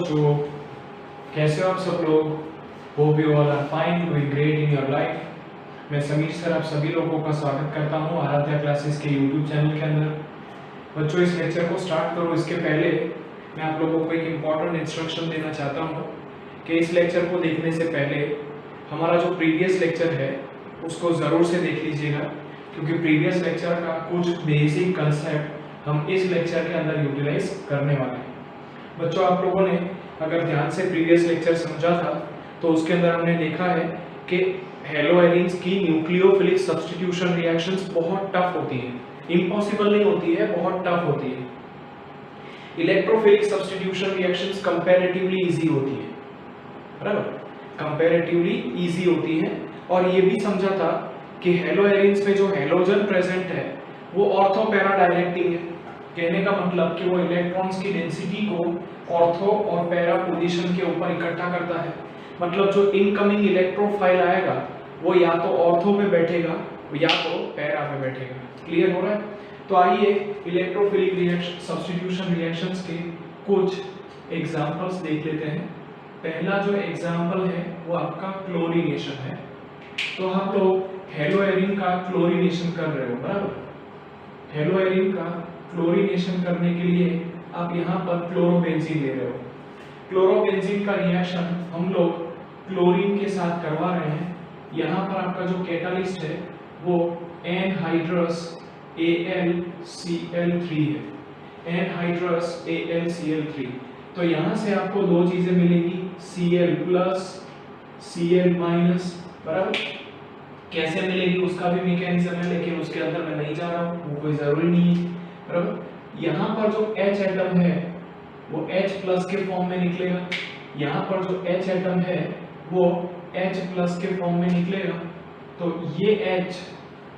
बच्चों, कैसे हो आप सब लोग? Hope you all are fine, doing great in your life. मैं समीर सर आप सभी लोगों का स्वागत करता हूं आराध्या क्लासेस के यूट्यूब चैनल के अंदर। बच्चों, इस लेक्चर को स्टार्ट करो इसके पहले मैं आप लोगों को एक इम्पॉर्टेंट इंस्ट्रक्शन देना चाहता हूं कि इस लेक्चर को देखने से पहले हमारा जो प्रीवियस लेक्चर है उसको ज़रूर से देख लीजिएगा, क्योंकि प्रीवियस लेक्चर का कुछ बेसिक कंसेप्ट हम इस लेक्चर के अंदर यूटिलाइज करने वाले हैं। बच्चों, आप लोगों ने अगर ध्यान से प्रीवियस लेक्चर समझा था तो उसके अंदर हमने देखा है कि हेलोएरिन्स की न्यूक्लियोफिलिक सब्स्टिट्यूशन रिएक्शंस बहुत टफ होती हैं, इम्पॉसिबल नहीं होती है, बहुत टफ होती है। Electrophilic substitution reactions comparatively easy होती है, बराबर, कंपैरेटिवली इजी होती है। और ये भी समझा था कि हेलोएरिन्स में जो हेलोजन प्रेजेंट है वो ऑर्थो पैरा डायरेक्टिंग है। कहने का मतलब कि वो इलेक्ट्रॉन्स की डेंसिटी को ऑर्थो और पैरा पोजीशन के ऊपर इकट्ठा करता है। मतलब जो इनकमिंग इलेक्ट्रोफाइल आएगा वो या तो ऑर्थो पे बैठेगा या तो पैरा पे बैठेगा। क्लियर हो रहा है? तो आइए इलेक्ट्रोफिलिक रिएक्शन सब्स्टिट्यूशन रिएक्शंस के कुछ एग्जांपल्स देख लेते हैं। पहला जो एग्जांपल है वो आपका क्लोरीनेशन है। तो हम लोग हेलोएरिन का क्लोरीनेशन कर रहे हो, बराबर। हेलोएरिन का क्लोरीनेशन करने के लिए आप यहाँ पर क्लोरोबेंजीन ले रहे हो। क्लोरोबेंजीन का रिएक्शन हम लोग क्लोरीन के साथ करवा रहे हैं। यहाँ पर आपका जो कैटालिस्ट है वो एनहाइड्रस AlCl3 है, एनहाइड्रस AlCl3। तो यहाँ से आपको दो चीजें मिलेंगी, Cl प्लस Cl माइनस, बराबर। कैसे मिलेगी उसका भी मैकेनिज्म है, लेकिन उसके अंदर मैं नहीं जा रहा हूँ, वो कोई जरूरी नहीं है, बराबर। यहाँ पर जो H एटम है वो H प्लस के फॉर्म में निकलेगा, यहाँ पर जो H एटम है वो H प्लस के फॉर्म में निकलेगा। तो ये H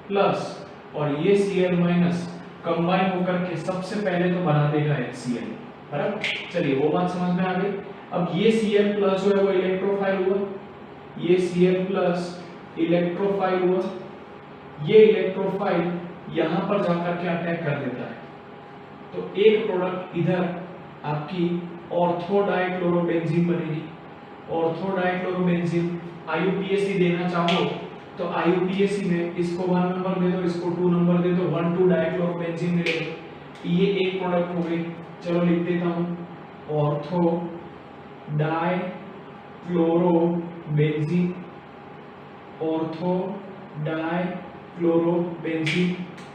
प्लस और ये Cl माइनस कंबाइन होकर के सबसे पहले तो बना देगा HCl, बराबर। चलिए वो बात समझ में आ गई। अब ये Cl प्लस जो है वो इलेक्ट्रोफाइल हुआ, ये Cl प्लस इलेक्ट्रोफाइल हुआ, ये इलेक्ट्रोफाइल यहाँ पर जाकर के अटैक कर देता है। तो एक प्रोडक्ट इधर आपकी ऑर्थो डाइक्लोरोबेंजीन बनेगी। ऑर्थो डाइक्लोरोबेंजीन IUPAC देना चाहो तो IUPAC में इसको 1 नंबर दे दो, इसको 2 नंबर दे दो, 1,2 डाइक्लोरोबेंजीन मिलेगा। ये एक प्रोडक्ट हो गई। चलो लिख देता हूँ, ऑर्थो डाइक्लोरोबेंजीन, ऑर्थो डाइक्लोरोबेंजीन।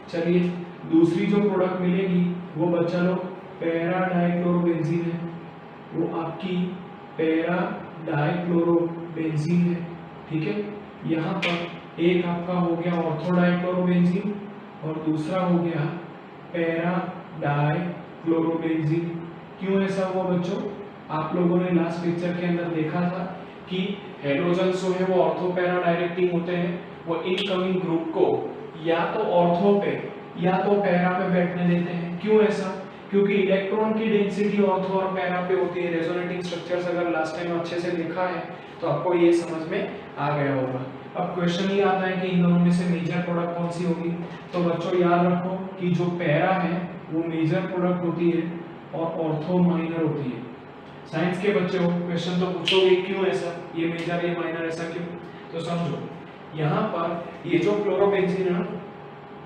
चलिए दूसरी जो प्रोडक्ट मिलेगी वो बच्चा लोग पैरा डाइक्लोरोबेंजीन है, वो आपकी पैरा डाइक्लोरोबेंजीन है, ठीक है। यहाँ पर एक आपका हो गया ऑर्थो डाइक्लोरोबेंजीन और दूसरा हो गया पैरा डाइक्लोरोबेंजीन। क्यों ऐसा हुआ बच्चों? आप लोगों ने लास्ट लेक्चर के अंदर देखा था कि हेलोजन्स जो है वो ऑर्थो पैरा डायरेक्टिंग होते हैं, वो इनकमिंग ग्रुप को या तो ऑर्थो पे या तो पैरा पे बैठने देते हैं। क्यों ऐसा? क्योंकि इलेक्ट्रॉन की डेंसिटी ऑर्थो और पैरा पे होती है। रेजोनेटिंग स्ट्रक्चर्स अगर लास्ट टाइम अच्छे से देखा है तो आपको ये समझ में आ गया होगा। अब क्वेश्चन ये आता है कि इन दोनों में से मेजर प्रोडक्ट कौन सी होगी? तो बच्चों याद रखो कि जो पैरा है वो मेजर प्रोडक्ट होती है और ऑर्थो माइनर होती है। साइंस के बच्चे हो, क्वेश्चन तो पूछोगे क्यों ऐसा, ये मेजर ये माइनर ऐसा क्यों? तो समझो, यहाँ पर ये जो क्लोरोबेंजीन है ना,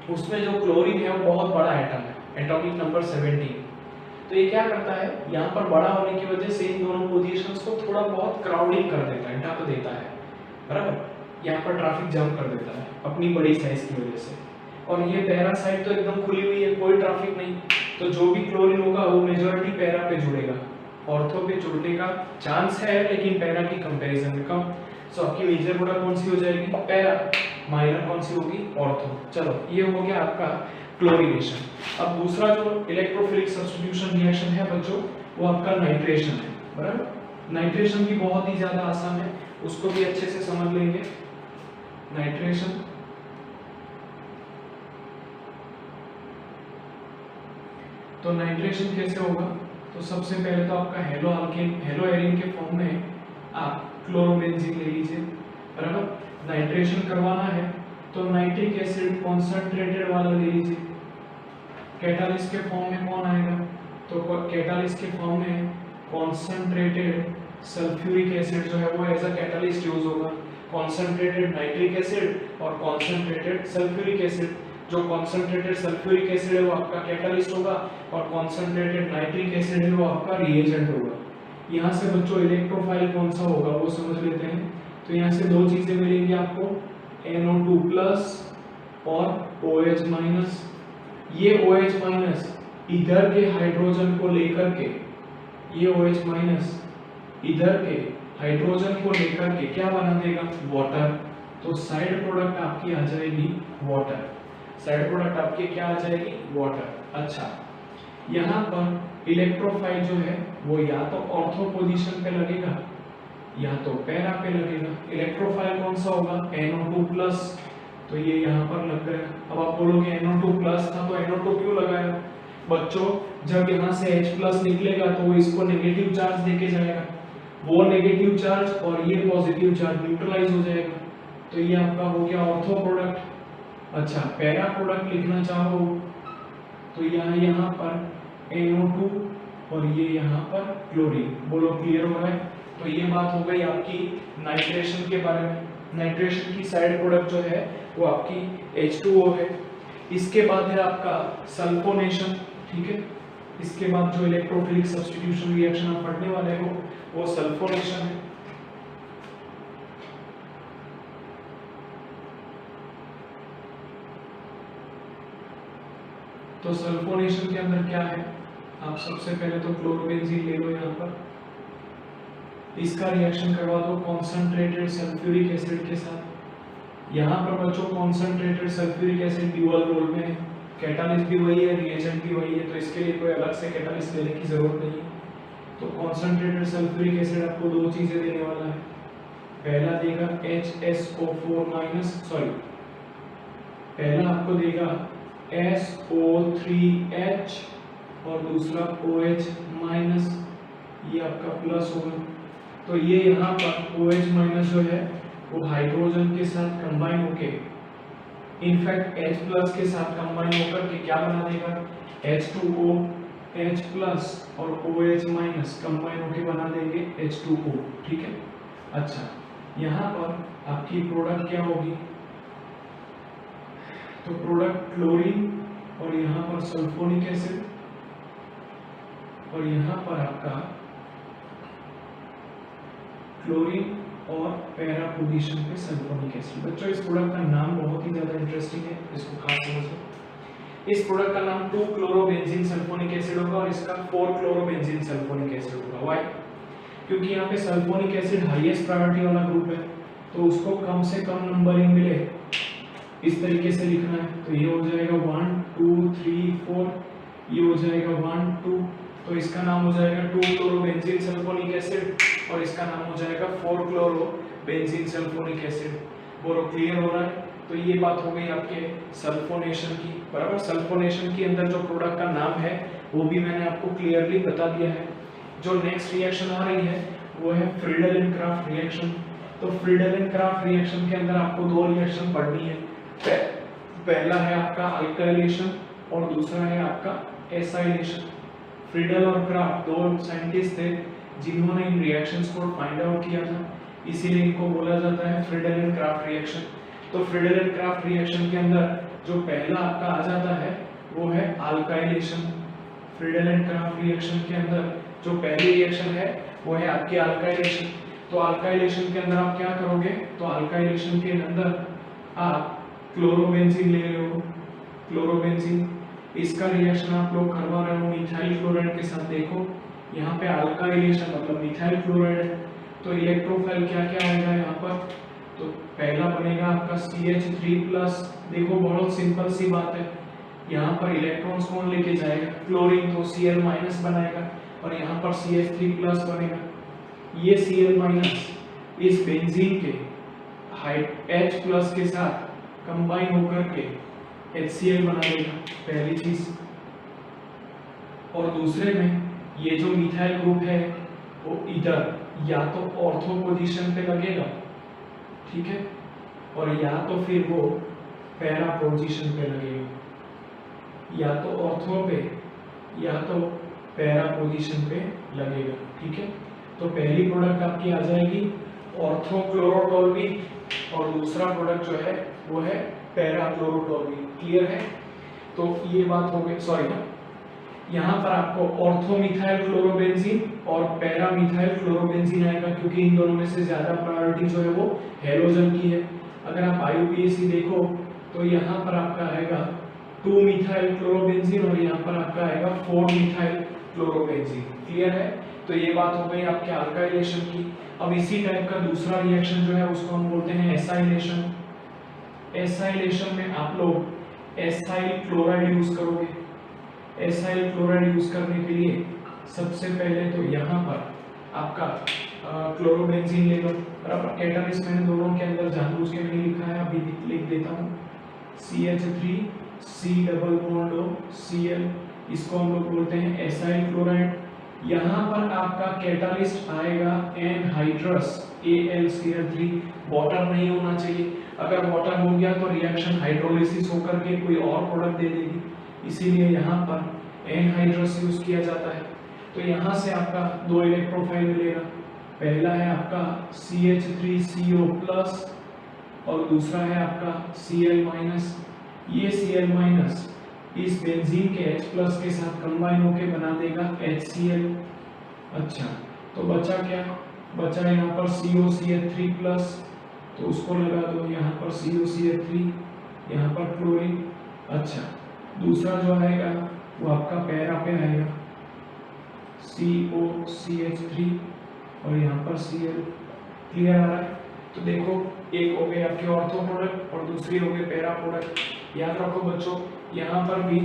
उसमें जो क्लोरीन है वो बहुत बड़ा एटम है, एटॉमिक नंबर 17। तो ये क्या करता है, यहाँ पर बड़ा होने की वजह से इन दोनों पोजीशंस को थोड़ा बहुत क्राउडिंग कर देता है, ढक देता है, बराबर। यहाँ पर ट्रैफिक जाम कर देता है अपनी बड़ी साइज की वजह से। और ये पैरा साइड तो एकदम खुली हुई है, कोई ट्रैफिक नहीं, तो जो भी क्लोरीन होगा वो मेजॉरिटी पैरा पे जुड़ेगा। ऑर्थो पे जुड़ने का चांस है लेकिन पैरा की कंपैरिजन में कम। सो आपकी मेजर प्रोडक्ट कौन सी हो जाएगी? पैरा। माइनर कौन सी होगी? ऑर्थो। चलो ये हो गया आपका क्लोरीनेशन। अब दूसरा जो इलेक्ट्रोफिलिक सब्स्टिट्यूशन रिएक्शन है बच्चों वो आपका नाइट्रेशन है, बराबर। नाइट्रेशन भी बहुत ही ज्यादा आसान है, उसको भी अच्छे से समझ लेंगे। नाइट्रेशन तो नाइट्रेशन कैसे होगा? तो सबसे पहले तो आपका हेलोएरिन के फॉर्म में आप क्लोरोबेंजीन ले लीजिए, बराबर। नाइट्रेशन करवाना है तो नाइट्रिक एसिड कॉन्सेंट्रेटेड वाला ले लीजिए। कैटालिस्ट के फॉर्म में कौन आएगा? तो कैटालिस्ट के फॉर्म में कॉन्सेंट्रेटेड सल्फ्यूरिक एसिड जो है वो एज अ कैटलिस्ट यूज होगा। कॉन्सेंट्रेटेड नाइट्रिक एसिड और कॉन्सेंट्रेटेड सल्फ्यूरिक एसिड, जो कॉन्सेंट्रेटेड सल्फ्यूरिक एसिड है वो आपका कैटलिस्ट होगा और कॉन्सेंट्रेटेड नाइट्रिक एसिड है वो आपका रिएजेंट होगा। यहाँ से बच्चों इलेक्ट्रोफाइल कौन सा होगा वो समझ लेते हैं। तो यहाँ से दो चीजें मिलेंगी आपको, NO2 प्लस और OH माइनस। ये OH माइनस इधर के हाइड्रोजन को लेकर के, ये OH माइनस इधर के हाइड्रोजन को लेकर के क्या बना देगा, वाटर। तो साइड प्रोडक्ट आपकी आ जाएगी वाटर, साइड प्रोडक्ट आपकी क्या आ जाएगी, वाटर। अच्छा, यहाँ पर इलेक्ट्रोफाइल जो है वो या तो ऑर्थो पोजीशन पे लगेगा या तो पैरा पे लगेगा। इलेक्ट्रोफाइल कौन सा होगा, NO2 प्लस, तो ये यहाँ पर लग गया। अब आप बोलोगे NO2 प्लस था तो NO2 क्यों लगाया? बच्चों जब यहाँ से H प्लस निकलेगा तो वो इसको नेगेटिव चार्ज देके जाएगा, वो नेगेटिव चार्ज और ये पॉजिटिव चार्ज न्यूट्रलाइज हो जाएगा, तो ये आपका हो गया ऑर्थो प्रोडक्ट। अच्छा, पैरा प्रोडक्ट लिखना चाहो तो यहाँ पर NO2 और ये यहाँ पर क्लोरीन। बोलो क्लियर हो रहा है? तो ये बात हो गई आपकी नाइट्रेशन के बारे में। नाइट्रेशन की साइड प्रोडक्ट जो है वो आपकी H2O है। इसके बाद है आपका सल्फोनेशन, ठीक है। इसके बाद जो इलेक्ट्रोफिलिक सब्स्टिट्यूशन रिएक्शन आप पढ़ने वाले हो वो सल्फोनेशन है। तो सल्फोनेशन के अंदर क्या है, आप सबसे पहले तो क्लोरोबेंजीन ले लो यहाँ पर, इसका रिएक्शन करवा दो कॉन्सेंट्रेटेड सल्फ्यूरिक एसिड के साथ। यहाँ पर बच्चों concentrated sulphuric acid dual role में है, कैटालिस्ट भी वही है, रिएजेंट भी वही है, तो इसके लिए कोई अलग से कैटालिस्ट लेने की जरूरत नहीं है। तो कॉन्सेंट्रेटेड सल्फ्यूरिक एसिड आपको दो चीजें देने वाला है, पहला देगा HSO4- सॉरी, पहला आपको देगा SO3H और दूसरा OH-, ये आपका प्लस होगा। तो ये यहाँ पर OH- जो है वो हाइड्रोजन के साथ कंबाइन होके, इनफैक्ट H+ के साथ कंबाइन होकर के क्या बना देगा, H2O, H+ और OH- कंबाइन होके बना देंगे H2O, ठीक है। अच्छा, यहाँ पर आपकी प्रोडक्ट क्या होगी, तो प्रोडक्ट क्लोरीन और यहाँ पर सल्फोनिक एसिड और यहाँ पर आपका क्लोरीन और पैरा पोजीशन पे सल्फोनिक एसिड। बच्चों इस प्रोडक्ट का नाम बहुत ही ज्यादा इंटरेस्टिंग है, इसको खास समझो। इस प्रोडक्ट का नाम 2-क्लोरोबेंजीन सल्फोनिक एसिड होगा और इसका 4-क्लोरोबेंजीन सल्फोनिक एसिड होगा। व्हाई? क्योंकि यहाँ पे सल्फोनिक एसिड हाईएस्ट प्रायोरिटी वाला ग्रुप है, तो उसको कम से कम नंबरिंग मिले इस तरीके से लिखना है। तो ये हो जाएगा 1 2 3 4, ये हो जाएगा 1 2, तो इसका नाम हो जाएगा 2-क्लोरोबेंजीन सल्फोनिक एसिड और इसका नाम हो जाएगा 4-क्लोरोबेंजीन सल्फोनिक एसिड। बोलो क्लियर हो रहा है? तो ये बात हो गई आपके सल्फोनेशन की, बराबर। सल्फोनेशन के अंदर जो प्रोडक्ट का नाम है वो भी मैंने आपको क्लियरली बता दिया है। जो नेक्स्ट रिएक्शन आ रही है वो है फ्रीडल-एंड-क्राफ्ट रिएक्शन। तो फ्रीडल-एंड-क्राफ्ट रिएक्शन के अंदर आपको दो रिएक्शन पढ़नी है, पहला है आपका अल्काइलेशन और दूसरा है आपका एसाइलेशन। फ्रीडल और क्राफ्ट दो साइंटिस्ट थे जिन्होंने इन रिएक्शंस को फाइंड आउट किया था, इसीलिए इनको बोला जाता है फ्रीडल एंड क्राफ्ट रिएक्शन। तो फ्रीडल एंड क्राफ्ट रिएक्शन के अंदर जो पहला आपका आ जाता है वो है alkylation. Friedel and craft reaction के अंदर जो पहली रिएक्शन है वो है आपकी अल्काइलेशन। तो अल्काइलेशन के अंदर आप क्या करोगे, तो अल्काइलेशन के अंदर आप क्लोरोबेंजीन ले रहे हो, क्लोरोबेंजीन, इसका रिएक्शन आप लोग करवा रहे हो मिथाइल क्लोराइड के साथ। देखो यहाँ पे अल्काइलेशन मतलब मिथाइल क्लोराइड है, तो इलेक्ट्रोफाइल क्या क्या आएगा यहाँ पर, तो पहला बनेगा आपका CH3+। देखो बहुत सिंपल सी बात है, यहाँ पर इलेक्ट्रॉन्स कौन लेके जाएगा, क्लोरीन, तो Cl- बनाएगा और यहाँ पर CH3+ बनेगा। ये Cl- इस बेंजीन के H+ के साथ कंबाइन होकर के HCl बना देगा, पहली चीज। और दूसरे में ये जो मिथाइल ग्रुप है वो इधर या तो ऑर्थो पोजीशन पे लगेगा, ठीक है, और या तो फिर वो पैरा पोजीशन पे लगेगा, या तो ऑर्थो पे या तो पैरा पोजीशन पे लगेगा। ठीक है, तो पहली प्रोडक्ट आपकी आ जाएगी ऑर्थोक्लोरोटोल्वीन और दूसरा प्रोडक्ट जो है वो है पैराक्लोरोटोल्वीन। क्लियर है? तो ये बात हो गई। सॉरी, यहाँ पर आपको ऑर्थोमिथाइल क्लोरोबेंजीन और पैरामिथाइल क्लोरोबेंजीन आएगा, क्योंकि इन दोनों में से ज्यादा प्रायोरिटी जो है वो हेलोजन की है। अगर आप IUPAC देखो तो यहाँ पर आपका आएगा 2 मिथाइल क्लोरोबेंजीन और यहाँ पर आपका आएगा 4 मिथाइल क्लोरोबेंजीन। क्लियर है? तो ये बात हो गई आपके अल्काइलेशन की। अब इसी टाइप का दूसरा रिएक्शन जो है उसको हम बोलते हैं एसाइलेशन। एसाइलेशन में आप लोग एसाइल क्लोराइड यूज करोगे। एसाइल क्लोराइड यूज करने के लिए सबसे पहले तो यहाँ पर आपका क्लोरोबेंजीन ले लो, बराबर। कैटालिस्ट मैंने दोनों के अंदर जानबूझ के नहीं लिखा है, अभी लिख देता हूँ। CH3 C double bond O Cl, इसको हम लोग बोलते हैं एसाइल क्लोराइड। यहाँ पर आपका कैटालिस्ट आएगा एनहाइड्रस AlCl3। वाटर नहीं होना चाहिए, अगर वाटर हो गया तो रिएक्शन हाइड्रोलिसिस होकर के कोई और प्रोडक्ट दे देगी, इसीलिए यहाँ पर एनहाइड्रस यूज किया जाता है। तो यहाँ से आपका 2 इलेक्ट्रोफाइल मिलेगा। पहला है आपका CH3CO प्लस और दूसरा है आपका Cl माइनस। ये Cl माइनस इस बेंजीन के H प्लस के साथ कंबाइन होके बना देगा HCl। अच्छा, तो बचा क्या? बचा यहाँ पर COCH3 प्लस, तो उसको लगा दो यहाँ पर COCH3, यहाँ पर क्लोरीन। अच्छा, दूसरा जो आएगा वो आपका पैरा पे आएगा COCH3 और यहाँ पर Cl। क्लियर आ रहा है? तो देखो, एक हो गई आपकी ऑर्थो प्रोडक्ट और दूसरी हो गई पैरा प्रोडक्ट। याद रखो बच्चों, यहाँ पर भी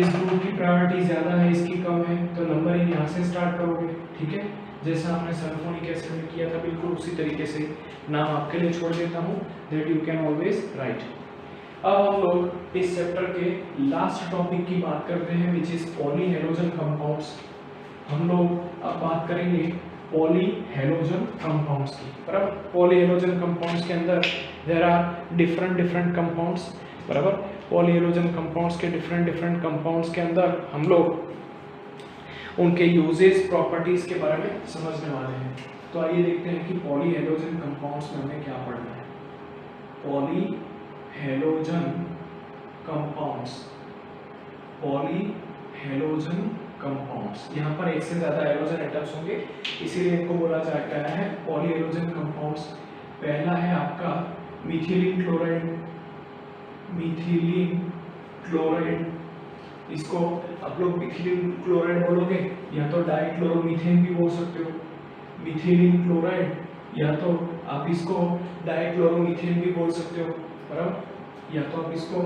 इस ग्रुप की प्रायोरिटी ज्यादा है, इसकी कम है, तो नंबरिंग यहाँ से स्टार्ट करोगे। ठीक है, जैसा हमने सल्फोनिक एसिड में किया था बिल्कुल उसी तरीके से। नाम आपके लिए छोड़ देता हूँ, that you can always right. अब हम लोग इस चैप्टर के लास्ट टॉपिक की बात करते हैं, which is poly halogen compounds. हम लोग अब बात करेंगे पॉली हेलोजन कंपाउंड्स की, बराबर। पॉली हेलोजन कंपाउंड्स के अंदर देयर आर डिफरेंट कंपाउंड्स, बराबर। पॉली हेलोजन कंपाउंड्स के डिफरेंट कंपाउंड्स के अंदर हम लोग उनके यूजेस, प्रॉपर्टीज के बारे में समझने वाले हैं। तो आइए देखते हैं कि पॉली हेलोजन कंपाउंड्स में हमें क्या पढ़ना है। Poly halogen compounds, poly halogen compounds, यहाँ पर एक से ज्यादा हेलोजन एटम्स होंगे, इसीलिए इनको बोला जाता है पॉली हेलोजन कंपाउंड्स। पहला है आपका मिथिलीन क्लोराइड। मिथिलीन क्लोराइड, इसको आप लोग मिथिलीन क्लोराइड बोलोगे या तो डाइक्लोरोमीथेन भी बोल सकते हो। मिथिलीन क्लोराइड, या तो आप इसको डाइक्लोरोमीथेन भी बोल सकते हो, बराबर। या तो आप इसको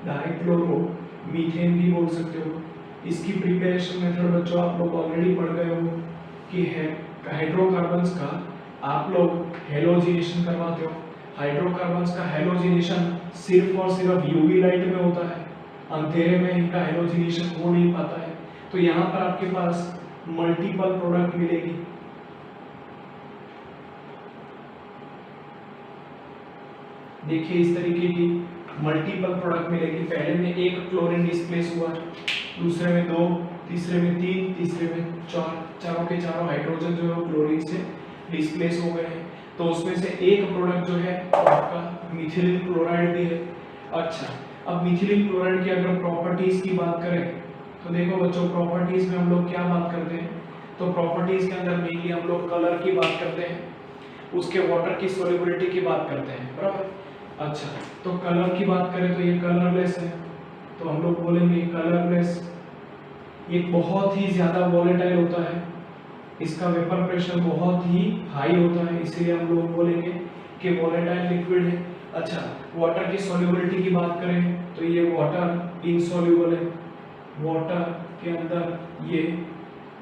डाइक्लोरोमीथेन भी बोल सकते हो। इसकी प्रिपरेशन मेथड बच्चों आप लोग ऑलरेडी पढ़ गए हो कि है हाइड्रोकार्बन्स का आप लोग हेलोजिनेशन करवाते हो। हाइड्रोकार्बन्स का हेलोजिनेशन सिर्फ और सिर्फ यूवी लाइट में होता है, अंधेरे में इनका हेलोजिनेशन हो नहीं पाता है। तो यहाँ पर आपके पास मल्टीपल प्रोडक्ट मिलेगी। देखिए इस तरीके की मल्टीपल प्रोडक्ट मिलेगी। पहले में एक क्लोरीन डिस्प्लेस हुआ, दूसरे में 2, तीसरे में 3, तीसरे में 4, चारों के चारों हाइड्रोजन जो है वो क्लोरीन से डिस्प्लेस हो गए हैं। तो उसमें से एक प्रोडक्ट जो है आपका मिथिलीन क्लोराइड भी है। अच्छा, अब मिथिलीन क्लोराइड की अगर प्रॉपर्टीज की बात करें तो देखो बच्चों, प्रॉपर्टीज में हम लोग क्या बात करते हैं, तो प्रॉपर्टीज के अंदर मेनली हम लोग कलर की बात करते हैं, उसके वाटर की सोल्युबिलिटी की बात करते हैं, बराबर। अच्छा, तो कलर की बात करें तो ये कलरलेस है, तो हम लोग बोलेंगे कलरलेस। ये बहुत ही ज्यादा वोलेटाइल होता है, इसका वेपर प्रेशर बहुत ही हाई होता है, इसीलिए हम लोग बोलेंगे कि वोलेटाइल लिक्विड है। अच्छा, वाटर की सोल्युबिलिटी की बात करें तो ये वाटर इनसॉल्युबल है, वाटर के अंदर ये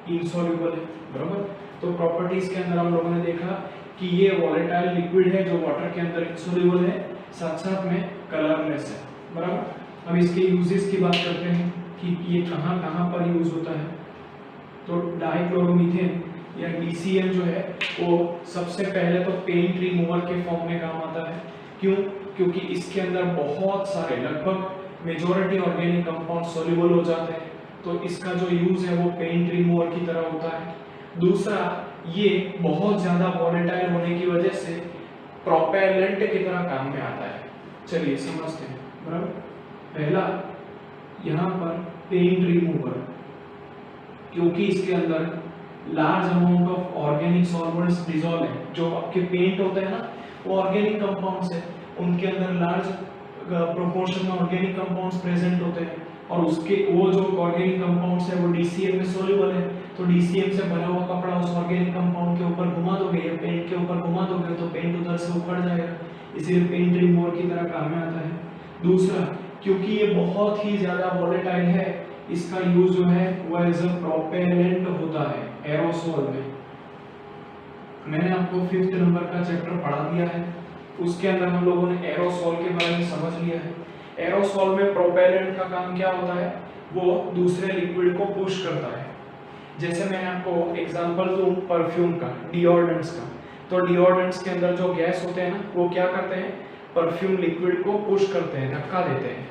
इनसॉल्युबल है, बराबर। तो प्रॉपर्टीज के अंदर हम लोगों ने देखा कि ये वोलेटाइल लिक्विड है जो वाटर के अंदर इनसॉल्युबल है, साथ साथ में कलरलेस है, बराबर। अब इसके यूजेस की बात करते हैं कि ये कहाँ कहाँ पर यूज होता है। तो डाइक्लोरोमीथेन या DCl जो है वो सबसे पहले तो पेंट रिमूवल के फॉर्म में काम आता है। क्यों? क्योंकि इसके अंदर बहुत सारे, लगभग मेजॉरिटी ऑर्गेनिक कंपाउंड सॉल्युबल हो जाते हैं, तो इसका जो यूज है वो पेंट रिमूवर की तरह होता है। दूसरा, ये बहुत ज्यादा वॉलेटाइल होने की वजह से प्रोपेलेंट की तरह काम में आता है। चलिए समझते हैं, बराबर। पहला, यहाँ पर पेंट रिमूवर, क्योंकि इसके अंदर large amount of organic solvents dissolve है। जो आपके पेंट होते हैं ना, वो ऑर्गेनिक कंपाउंड्स है, उनके अंदर लार्ज प्रोपोर्शन में ऑर्गेनिक कंपाउंड्स प्रेजेंट होते हैं, और उसके वो जो ऑर्गेनिक कंपाउंड्स है वो डीसीएम में सोल्यूबल है। तो डीसीएम से भरा हुआ कपड़ा उस ऑर्गेनिक कंपाउंड के ऊपर घुमा दोगे या पेंट के ऊपर घुमा दोगे तो पेंट उधर से उखड़ जाएगा, इसीलिए पेंट रिमूवर की तरह काम में आता है। दूसरा, क्योंकि ये बहुत ही ज्यादा वॉलेटाइल है, इसका यूज जो है वो एज अ प्रोपेलेंट होता है एरोसोल में। मैंने आपको 5th नंबर का चैप्टर पढ़ा दिया है, उसके अंदर हम लोगों ने एरोसोल के बारे में समझ लिया है। एरोसोल में प्रोपेलेंट का काम क्या होता है, वो दूसरे लिक्विड को पुश करता है। जैसे मैंने आपको एग्जांपल दूं परफ्यूम का, डिओड्रेंट्स का, तो डिओड्रेंट्स के अंदर जो गैस होते हैं ना, वो क्या करते हैं, परफ्यूम लिक्विड को पुश करते हैं, धक्का देते हैं।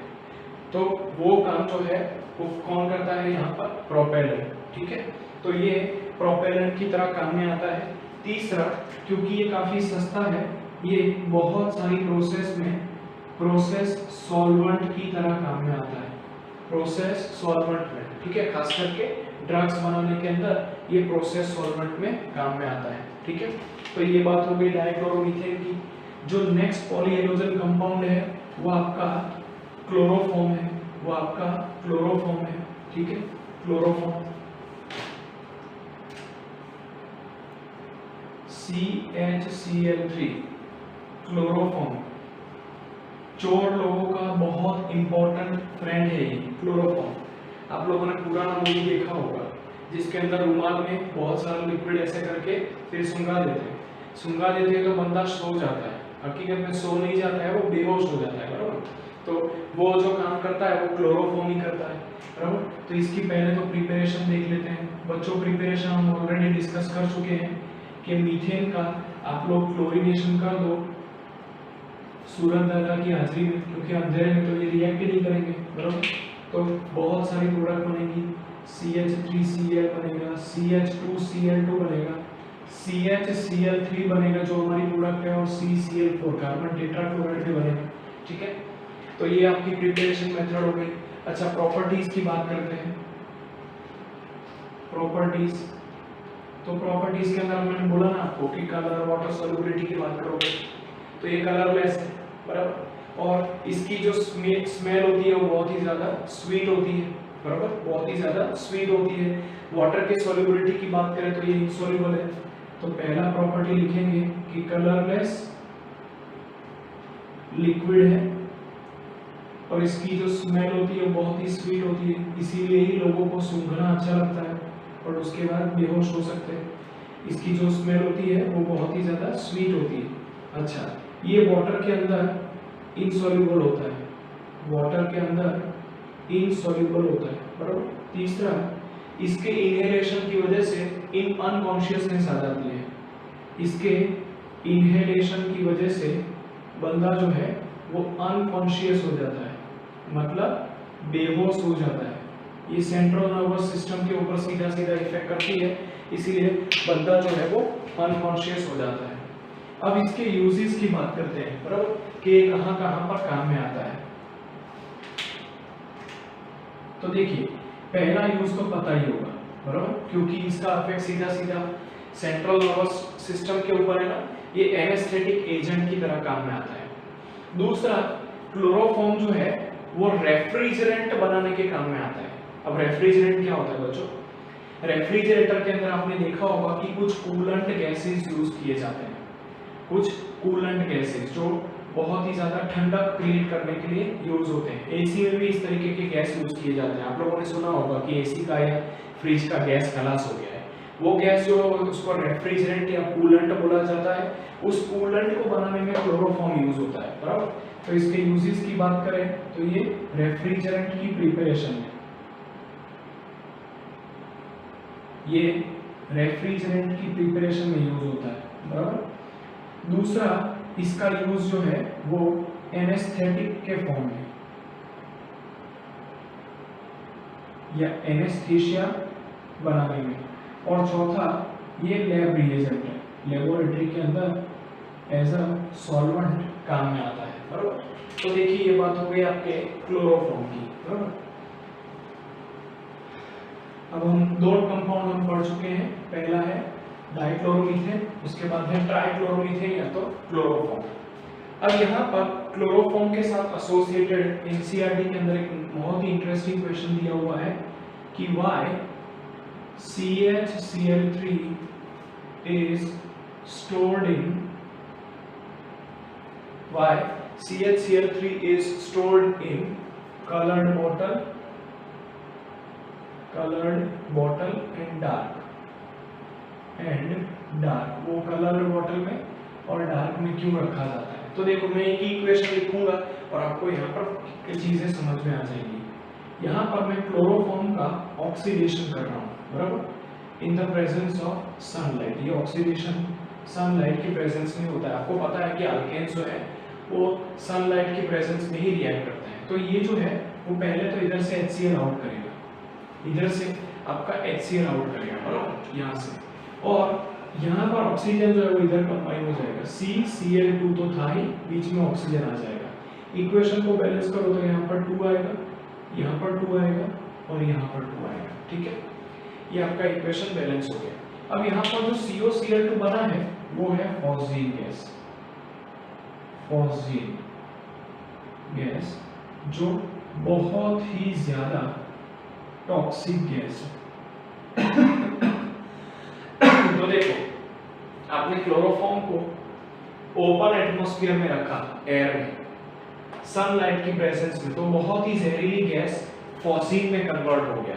तो वो काम जो है वो कौन करता है यहाँ पर, प्रोपेलेंट। ठीक है, तो ये प्रोपेलेंट की तरह काम में आता है। तीसरा, क्योंकि ये काफी सस्ता है, ये बहुत सारी प्रोसेस में प्रोसेस सॉल्वेंट की तरह काम में आता है, प्रोसेस सॉल्वेंट में। ठीक है, खास करके ड्रग्स बनाने के अंदर ये प्रोसेस सॉल्वेंट में काम में आता है। ठीक है, तो ये बात हो गई डाइक्लोरोमीथेन की। जो नेक्स्ट पॉलीहेलोजन कंपाउंड है वो आपका क्लोरोफॉर्म है, वो आपका क्लोरोफॉर्म है। ठीक है, क्लोरोफॉर्म CHCl3, क्लोरोफॉर्म। चोर लोगों का बहुत इंपॉर्टेंट फ्रेंड है ये क्लोरोफॉर्म। आप लोगों ने पुराना मूवी देखा होगा जिसके अंदर रुमाल में बहुत सारा लिक्विड ऐसे करके फिर सुंघा देते हैं तो बंदा सो जाता है, हकीकत में सो नहीं जाता है, वो बेहोश हो जाता है, बराबर। तो वो जो काम करता है वो क्लोरोफॉर्म ही करता है, बराबर। तो इसकी पहले तो प्रिपरेशन देख लेते हैं बच्चों। प्रिपरेशन हम ऑलरेडी डिस्कस कर चुके हैं कि मीथेन का आप लोग क्लोरीनेशन कर दो सूरज दादा की हाजिरी में, क्योंकि अंधेरे में तो ये रिएक्ट ही नहीं करेंगे, बराबर। तो बहुत सारी प्रोडक्ट बनेगी, CH3Cl बनेगा, CH2Cl2 बनेगा, CHCl3 बनेगा जो हमारी प्रोडक्ट है, और CCl4 कार्बन टेट्राक्लोराइड भी बनेगा। ठीक है, तो ये आपकी प्रिपरेशन मेथड हो गई। अच्छा, प्रॉपर्टीज की बात करते हैं। प्रॉपर्टीज, तो प्रॉपर्टीज के अंदर मैंने बोला ना आपको कि कलर, वाटर सॉल्युबिलिटी की बात करोगे तो ये कलरलेस है, बराबर। और इसकी जो स्मेल होती है वो बहुत ही ज्यादा स्वीट होती है, बराबर, बहुत ही ज्यादा स्वीट होती है। वाटर के सॉल्युबिलिटी की बात करें तो ये इनसॉल्युबल है। तो पहला प्रॉपर्टी लिखेंगे कि कलरलेस लिक्विड है, और इसकी जो स्मेल होती है वो बहुत ही स्वीट होती है, इसीलिए ही लोगों को सूंघना अच्छा लगता है और उसके बाद बेहोश हो सकते हैं। इसकी जो स्मेल होती है वो बहुत ही ज्यादा स्वीट होती है। अच्छा, ये वाटर के अंदर इनसॉल्युबल होता है, वाटर के अंदर इनसॉल्युबल होता है, बराबर। तीसरा, इसके इनहेलेशन की वजह से इन अनकॉन्शियसनेस आ जाती है। इसके इनहेलेशन की वजह से बंदा जो है वो अनकॉन्शियस हो जाता है, मतलब बेहोश हो जाता है। ये सेंट्रल नर्वस सिस्टम के ऊपर सीधा सीधा इफेक्ट करती है, इसीलिए बंदा जो है वो अनकॉन्शियस हो जाता है। अब इसके यूजेस की बात करते हैं, बराबर, कि कहां कहां पर काम में आता है। तो देखिए, पहला यूज तो पता ही होगा, बराबर, क्योंकि इसका इफेक्ट सीधा सीधा सेंट्रल नर्वस सिस्टम के ऊपर है ना, ये एनेस्थेटिक एजेंट की तरह काम में आता है। दूसरा, क्लोरोफॉर्म जो है वो रेफ्रिजरेंट बनाने के काम में आता है। अब रेफ्रिजरेंट क्या होता है बच्चों? रेफ्रिजरेटर के अंदर आपने देखा होगा कि कुछ कूलेंट गैसेस यूज किए जाते हैं, कुछ कूलेंट गैसेस जो बहुत ही ज्यादा ठंडक क्रिएट करने के लिए यूज होते हैं। एसी में भी इस तरीके के गैस यूज किए जाते हैं। आप लोगों ने सुना होगा कि एसी का या फ्रिज का गैस खलास हो गया है, वो गैस जो उसको रेफ्रिजरेंट या कूलेंट बोला जाता है, उस कूलेंट को बनाने में क्लोरोफॉर्म यूज होता है, बराबर। तो इसके यूजेस की बात करें तो ये रेफ्रिजरेंट की प्रिपरेशन है, ये रेफ्रिजरेंट की प्रिपरेशन में यूज होता है, बराबर। दूसरा, इसका यूज जो है वो एनेस्थेटिक के फॉर्म में, या एनेस्थीसिया बनाने में, और चौथा ये लैब रिएजेंट है, लेबोरेटरी के अंदर एज अ सॉल्वेंट काम में आता है, बराबर। तो देखिए ये बात हो गई आपके क्लोरोफॉर्म की, बराबर। अब हम दो कंपाउंड हम पढ़ चुके हैं, पहला है डाइक्लोरोमीथेन, उसके बाद है ट्राइक्लोरोमीथेन या तो क्लोरोफॉर्म। अब यहाँ पर क्लोरोफॉर्म के साथ एसोसिएटेड एनसीईआरटी के अंदर एक बहुत ही इंटरेस्टिंग क्वेश्चन दिया हुआ है कि why CHCl3 is stored in colored bottle and dark, वो कलर्ड बॉटल में और डार्क में क्यों रखा जाता है। तो देखो मैं एक इक्वेशन लिखूंगा और आपको यहाँ पर चीजें समझ में आ जाएंगी। यहाँ पर मैं क्लोरोफॉर्म का ऑक्सीडेशन कर रहा हूँ, बराबर, इन द प्रेजेंस ऑफ सनलाइट। ये ऑक्सीडेशन सनलाइट की प्रेजेंस में होता है। आपको पता है कि अल्केन्स जो है वो सनलाइट की प्रेजेंस में ही रिएक्ट करते हैं। तो ये जो है वो पहले तो इधर से HCl आउट करेगा, इधर से आपका HCl आउट करेगा, बराबर, यहाँ से, और यहाँ पर ऑक्सीजन जो है वो इधर कंबाइन हो जाएगा, CCl2 तो था ही, बीच में ऑक्सीजन आ जाएगा। इक्वेशन को बैलेंस करो तो यहाँ पर 2 आएगा, यहाँ पर 2 आएगा और यहाँ पर 2 आएगा, ठीक है। ये आपका इक्वेशन बैलेंस हो गया। अब यहाँ पर जो COCl2 बना है वो है फॉस्जीन गैस, जो बहुत ही ज्यादा टॉक्सिक गैस है। तो देखो आपने क्लोरोफॉर्म को ओपन एटमॉस्फेयर में रखा, एयर में, सनलाइट की प्रेजेंस में, तो बहुत ही जहरीली गैस फॉस्जीन में कन्वर्ट हो गया।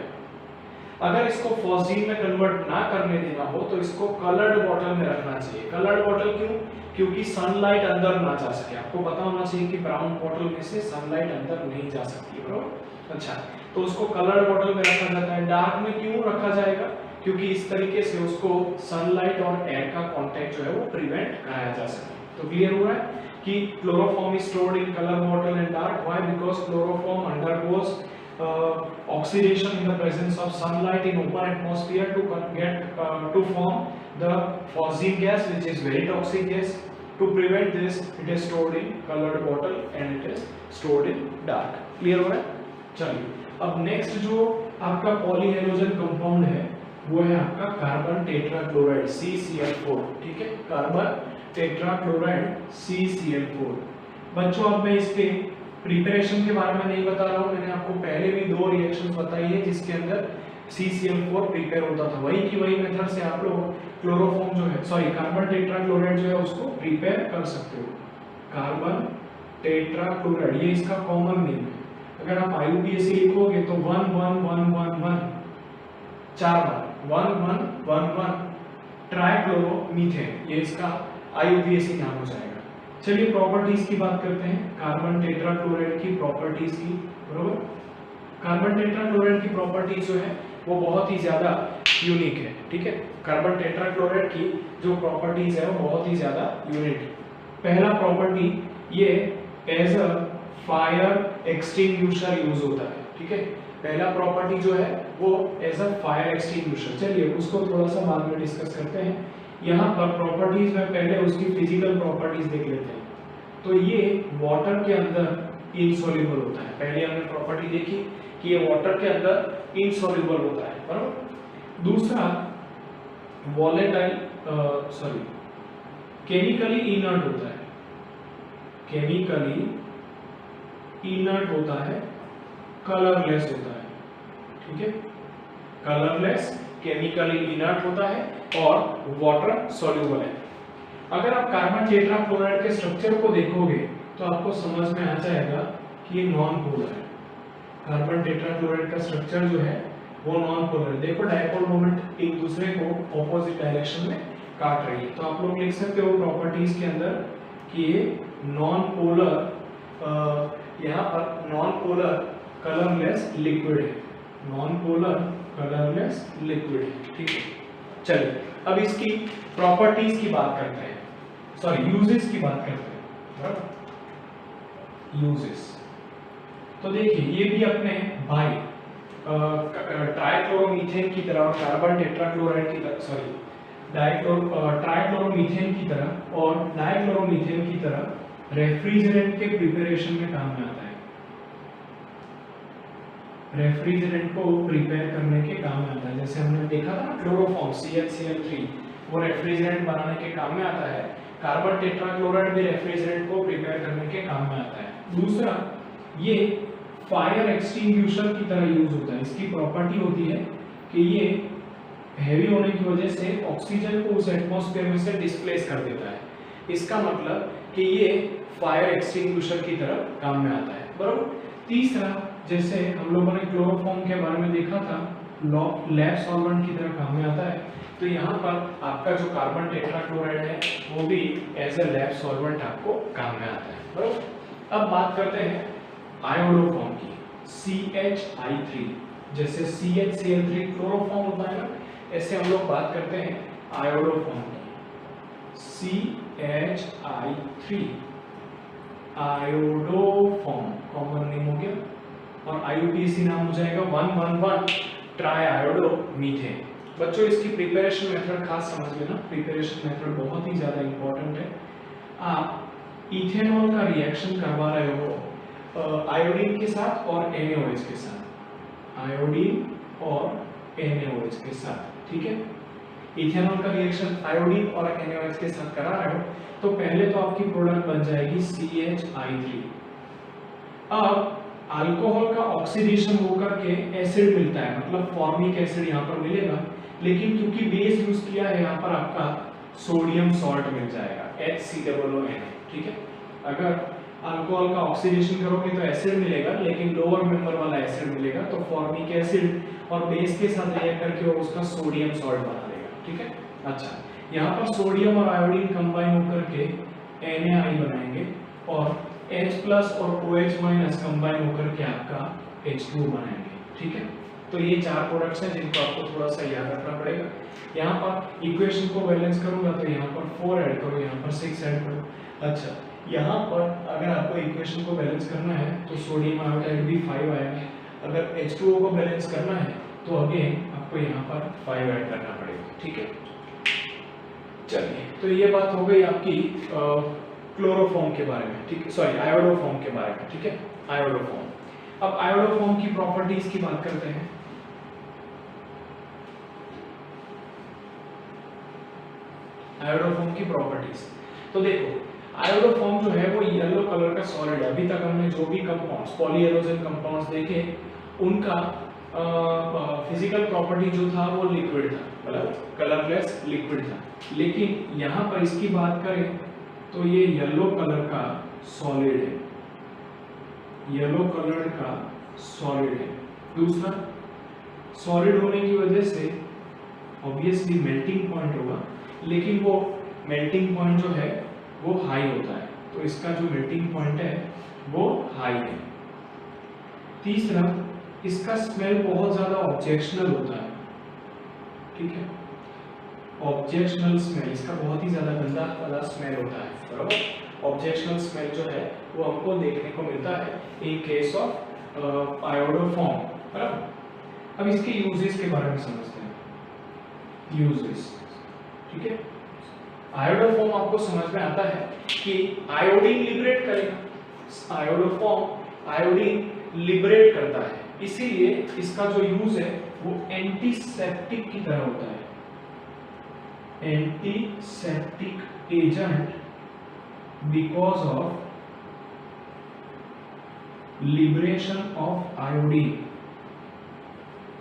अगर इसको फॉस्जीन में कन्वर्ट ना करने देना हो तो इसको कलर्ड बॉटल में रखना चाहिए। कलर्ड बॉटल क्यों? क्योंकि सनलाइट अंदर ना जा सके। आपको पता होना चाहिए कि ब्राउन बॉटल में से सनलाइट अंदर नहीं जा सकती, बराबर। अच्छा, तो उसको कलर्ड बॉटल में रखा जाता है। डार्क में क्यों रखा जाएगा? क्योंकि इस तरीके से उसको सनलाइट और एयर का कांटेक्ट जो है वो प्रिवेंट कराया जा सके। तो क्लियर हुआ है कि chloroform is stored in colour bottle and dark. Why? Because chloroform undergoes oxidation in the presence of sunlight in open atmosphere to form the phosgene gas, which is very toxic gas. To prevent this, it is stored in colored bottle and it is stored in dark. Clear हो रहा है? चलिए, अब next जो आपका polyhalogen compound है वो है आपका कार्बन टेट्राक्लोराइड CCl4, ठीक है, कार्बन टेट्राक्लोराइड CCl4। बच्चों अब मैं इसके प्रिपरेशन के बारे में नहीं बता रहा हूँ, मैंने आपको पहले भी 2 रिएक्शंस बताई है जिसके अंदर CCl4 प्रिपेयर होता था। वही की वही मेथड से आप लोग क्लोरोफॉर्म जो है, सॉरी, कार्बन टेट्राक्लोराइड जो है उसको प्रिपेयर कर सकते हो। कार्बन टेट्राक्लोराइड, ये इसका कॉमन नेम है। अगर आप IUPAC लिखोगे तो 11111 4 बार 1111 ट्राइक्लोरोमीथेन, ये इसका IUPAC नाम हो जाएगा। चलिए प्रॉपर्टीज की बात करते हैं, कार्बन टेट्राक्लोराइड की प्रॉपर्टीज की, बरोबर। कार्बन टेट्राक्लोराइड की प्रॉपर्टीज जो है वो बहुत ही ज्यादा यूनिक है, ठीक है। कार्बन टेट्राक्लोराइड की जो प्रॉपर्टीज है वो बहुत ही ज्यादा यूनिक है। पहला प्रॉपर्टी, ये as a fire extinguisher use होता है, ठीक है। पहला प्रॉपर्टी जो है वो एज अ फायर एक्सटिंग्विशर। चलिए उसको थोड़ा सा बाद में डिस्कस करते हैं। यहाँ पर प्रॉपर्टीज में पहले उसकी फिजिकल प्रॉपर्टीज देख लेते हैं। तो ये वाटर के अंदर इनसॉल्युबल होता है। पहले हमने प्रॉपर्टी देखी कि ये वाटर के अंदर इनसॉल्युबल होता है, बराबर। दूसरा, वॉलेटाइल, केमिकली इनर्ट होता है, केमिकली इनर्ट होता है, कलरलेस होता है, ठीक है, कलरलेस, केमिकली इनर्ट होता है और वाटर सॉल्युबल है। अगर आप कार्बन टेट्राक्लोराइड के स्ट्रक्चर को देखोगे तो आपको समझ में आ जाएगा कि ये नॉन पोलर है। कार्बन टेट्राक्लोराइड का स्ट्रक्चर जो है वो नॉन पोलर है। देखो डायपोल मोमेंट एक दूसरे को ऑपोजिट डायरेक्शन में काट रही है। तो आप लोग लिख सकते हो प्रॉपर्टीज के अंदर कि ये नॉन पोलर, यहाँ पर नॉन पोलर कलरलेस लिक्विड है, नॉन पोलर कलरलेस लिक्विड है, ठीक है। चलिए अब इसकी प्रॉपर्टीज की बात करते हैं, सॉरी यूजेस की बात करते हैं, बराबर। यूजेस तो देखिए ये भी अपने बाय ट्राइक्लोरोमीथेन की तरह और कार्बन टेट्राक्लोराइड की तरह, सॉरी ट्राइक्लोरोमीथेन की तरह और डाइक्लोरोमीथेन की तरह रेफ्रिजरेंट के प्रिपरेशन में काम में आता है। रेफ्रिजरेंट को प्रिपेयर करने के काम में आता है। जैसे हमने देखा था ना क्लोरोफॉर्म CH_Cl3, वो रेफ्रिजरेंट बनाने के काम में आता है। कार्बन टेट्राक्लोराइड भी रेफ्रिजरेंट को प्रिपेयर करने के काम में आता है। दूसरा, ये फायर एक्सटिंग्विशर की तरह यूज होता है। इसकी प्रॉपर्टी होती है कि ये हैवी होने की वजह से ऑक्सीजन को उस एटमॉस्फेयर में से डिस्प्लेस कर देता है। इसका मतलब कि ये फायर एक्सटिंग्विशर की तरह काम में आता है, बराबर। तीसरा, जैसे हम लोगों ने क्लोरोफॉर्म के बारे में देखा था, लैब सॉल्वेंट की तरह काम में आता है। तो यहाँ पर आपका जो कार्बन टेट्राक्लोराइड है वो भी एज अ लैब सॉल्वेंट आपको काम में आता है, बराबर। अब बात करते हैं आयोडोफॉर्म की, CH_I3। जैसे CH_Cl3 क्लोरोफॉर्म होता है ना, ऐसे हम लोग बात करते हैं आयोडोफॉर्म की, CH_I3 आयोडोफॉर्म, कॉमन नेम हो गया, और IUPAC नाम हो जाएगा 1,1,1 ट्राई आयोडो मीथेन। बच्चों, इसकी प्रिपरेशन मेथड खास समझ लेना, प्रिपरेशन मेथड बहुत ही ज्यादा इंपॉर्टेंट है। आप इथेनॉल का रिएक्शन करवा रहे हो आयोडीन के साथ और NaOH के साथ, आयोडीन और NaOH के साथ, ठीक है। इथेनॉल का रिएक्शन आयोडीन और NaOH के साथ करा रहे हो तो पहले तो आपकी प्रोडक्ट बन जाएगी CH_I3। अब अल्कोहल का ऑक्सीडेशन होकर के एसिड मिलता है, मतलब फॉर्मिक एसिड यहाँ पर मिलेगा, लेकिन क्योंकि बेस यूज किया है यहाँ पर आपका सोडियम सॉल्ट मिल जाएगा, HCOON, ठीक है। अगर अल्कोहल का ऑक्सीडेशन करोगे तो एसिड मिलेगा, लेकिन लोअर मेंबर वाला एसिड मिलेगा, तो फॉर्मिक एसिड और बेस के साथ रिएक्ट करके वो उसका सोडियम सॉल्ट बना देगा, ठीक है। अच्छा, यहाँ पर सोडियम और आयोडीन कंबाइन होकर के NaI बनाएंगे और H+ और OH- कंबाइन होकर के आपका H2 बनाएंगे, ठीक है। तो ये चार प्रोडक्ट्स हैं जिनको आपको थोड़ा सा याद रखना पड़ेगा। यहाँ पर इक्वेशन को बैलेंस करूंगा तो यहाँ पर 4 ऐड करो, यहाँ पर 6 ऐड करो। अच्छा, यहाँ पर अगर आपको इक्वेशन को बैलेंस करना है तो सोडियम आयोडाइड भी 5 आएगा। अगर H2O को बैलेंस करना है तो अगेन आपको यहाँ पर 5 ऐड करना पड़ेगा, ठीक है। चलिए, तो ये बात हो गई आपकी क्लोरोफॉर्म के बारे में, ठीक है, सॉरी आयोडोफॉर्म के बारे में, ठीक है, आयोडोफॉर्म। अब आयोडोफॉर्म की प्रॉपर्टीज की बात करते हैं। आयोडोफॉर्म की प्रॉपर्टीज, तो देखो आयोडोफॉर्म जो है वो येलो कलर का सॉलिड है। अभी तक हमने जो भी कंपाउंड्स, पॉलीहेलोजन कंपाउंड्स देखे, उनका फिजिकल प्रॉपर्टी जो था वो लिक्विड था, मतलब कलरलेस लिक्विड था। लेकिन यहाँ पर इसकी बात करें तो ये येलो कलर का सॉलिड है, येलो कलर का सॉलिड है। दूसरा, सॉलिड होने की वजह से ऑब्वियसली मेल्टिंग पॉइंट होगा, लेकिन वो मेल्टिंग पॉइंट जो है वो हाई होता है, तो इसका जो मेल्टिंग पॉइंट है वो हाई है। तीसरा, इसका स्मेल बहुत ज्यादा ऑब्जेक्शनल होता है, ठीक है, ऑब्जेक्शनल स्मेल, इसका बहुत ही ज्यादा गंदा वाला स्मेल होता है, बराबर। ऑब्जेक्शनल स्मेल जो है वो हमको देखने को मिलता है इन केस ऑफ आयोडोफॉर्म, बराबर। अब इसके यूजेस के बारे में समझते हैं। यूजेस, ठीक है, आयोडोफॉर्म आपको समझ में आता है कि आयोडीन लिबरेट करेगा, आयोडोफॉर्म आयोडीन लिबरेट करता है, इसीलिए इसका जो यूज है वो एंटीसेप्टिक की तरह होता है, antiseptic agent because of liberation of iodine,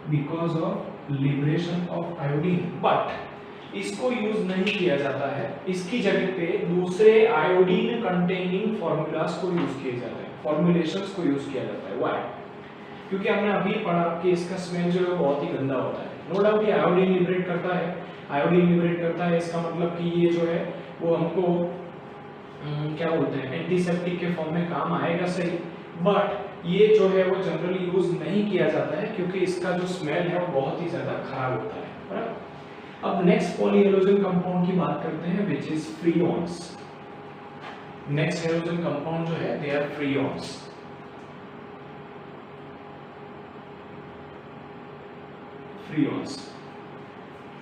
because of liberation of iodine. But इसको यूज नहीं किया जाता है, इसकी जगह पे दूसरे आयोडीन कंटेनिंग फॉर्मूलास को यूज किए जाते हैं, फॉर्मुलेशंस को यूज किया जाता है। व्हाई? क्योंकि हमने अभी पढ़ा कि इसका स्मेल जो है बहुत ही गंदा होता है। नो डाउट ये आयोडीन लिबरेट करता है, आयोडीन लिबरेट करता है, इसका मतलब कि ये जो है वो हमको क्या बोलते हैं, एंटीसेप्टिक के फॉर्म में काम आएगा, सही। बट ये जो है वो जनरली यूज नहीं किया जाता है क्योंकि इसका जो स्मेल है वो बहुत ही ज्यादा खराब होता है, बराबर। अब नेक्स्ट पॉलीहेलोजन कंपाउंड की बात करते हैं, which is freons. Next halogen compound जो है दे आर फ्रीऑन्स। फ्रीऑन्स।